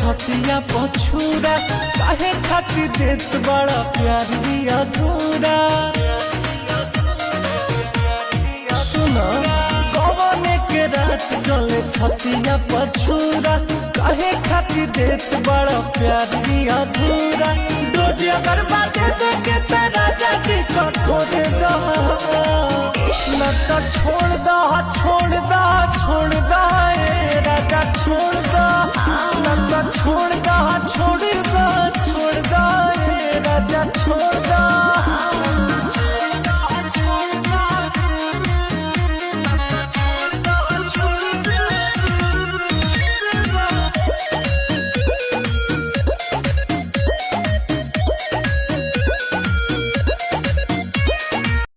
छतिया पछूरा काहे खातिर देत बड़ा प्यारी अधूरा। सुनो कौने के रात चले छतिया पछूरा काहे खातिर देत बड़ा प्यारी अधूरा। रोज अगर बातें देखे तो राजा जी को छोड़ दो न तो छोड़ दो छोड़ दो छोड़ दो राजा छोड़ दो न तो छोड़ दो छोड़